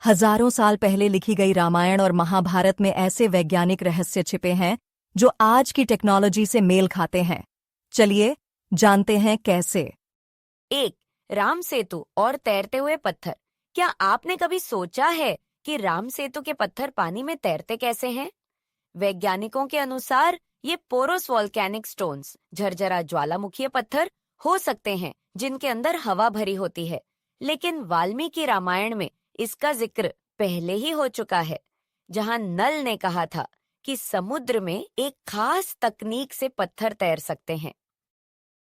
हजारों साल पहले लिखी गई रामायण और महाभारत में ऐसे वैज्ञानिक रहस्य छिपे हैं जो आज की टेक्नोलॉजी से मेल खाते हैं। चलिए जानते हैं कैसे। एक, राम सेतु और तैरते हुए पत्थर। क्या आपने कभी सोचा है कि राम सेतु के पत्थर पानी में तैरते कैसे हैं? वैज्ञानिकों के अनुसार ये पोरोस वॉल्केनिक स्टोन्स, झरझरा ज्वालामुखीय पत्थर हो सकते हैं जिनके अंदर हवा भरी होती है। लेकिन वाल्मीकि रामायण में इसका जिक्र पहले ही हो चुका है, जहां नल ने कहा था कि समुद्र में एक खास तकनीक से पत्थर तैर सकते हैं।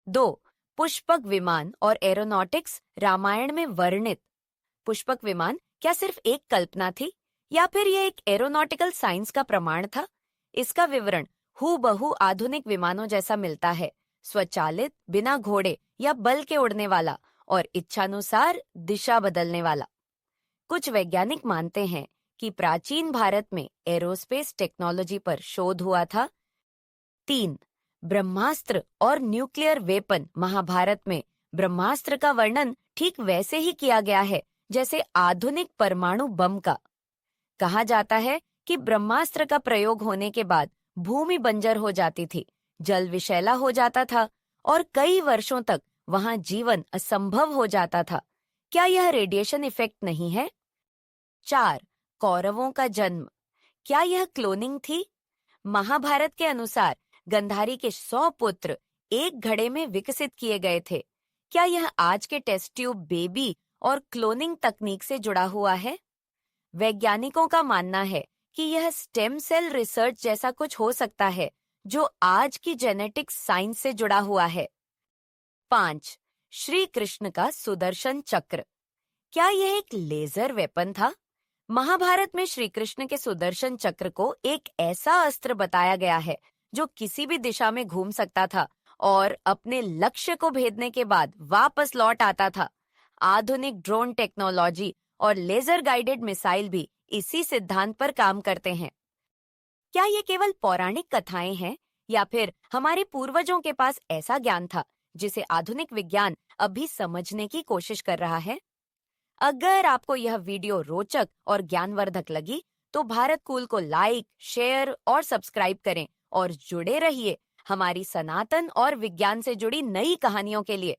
2. पुष्पक विमान और एरोनॉटिक्स रामायण में वर्णित। पुष्पक विमान क्या सिर्फ एक कल्पना थी या फिर यह एक एरोनॉटिकल साइंस का प्रमाण था? इसका विवरण हूबहू आधुनिक विमानों जैसा मिलता है, स्वचालित, बिना घोड़े या बल के उड़ने वाला और इच्छानुसार दिशा बदलने वाला। कुछ वैज्ञानिक मानते हैं कि प्राचीन भारत में एरोस्पेस टेक्नोलॉजी पर शोध हुआ था। 3. ब्रह्मास्त्र और न्यूक्लियर वेपन। महाभारत में ब्रह्मास्त्र का वर्णन ठीक वैसे ही किया गया है जैसे आधुनिक परमाणु बम का। कहा जाता है कि ब्रह्मास्त्र का प्रयोग होने के बाद भूमि बंजर हो जाती थी, जल विषैला हो जाता था और कई वर्षों तक वहां जीवन असंभव हो जाता था। क्या यह रेडिएशन इफेक्ट नहीं है? 4. कौरवों का जन्म। क्या यह क्लोनिंग थी? महाभारत के अनुसार गंधारी के 100 पुत्र एक घड़े में विकसित किए गए थे। क्या यह आज के टेस्ट ट्यूब बेबी और क्लोनिंग तकनीक से जुड़ा हुआ है? वैज्ञानिकों का मानना है कि यह स्टेम सेल रिसर्च जैसा कुछ हो सकता है जो आज की जेनेटिक्स साइंस से जुड़ा हुआ है। 5. श्री कृष्ण का सुदर्शन चक्र। क्या यह एक लेजर वेपन था? महाभारत में श्री कृष्ण के सुदर्शन चक्र को एक ऐसा अस्त्र बताया गया है जो किसी भी दिशा में घूम सकता था और अपने लक्ष्य को भेदने के बाद वापस लौट आता था। आधुनिक ड्रोन टेक्नोलॉजी और लेजर गाइडेड मिसाइल भी इसी सिद्धांत पर काम करते हैं। क्या ये केवल पौराणिक कथाएं हैं या फिर हमारे पूर्वजों के पास ऐसा ज्ञान था जिसे आधुनिक विज्ञान अभी समझने की कोशिश कर रहा है? अगर आपको यह वीडियो रोचक और ज्ञानवर्धक लगी तो भारत कूल को लाइक, शेयर और सब्सक्राइब करें और जुड़े रहिए हमारी सनातन और विज्ञान से जुड़ी नई कहानियों के लिए।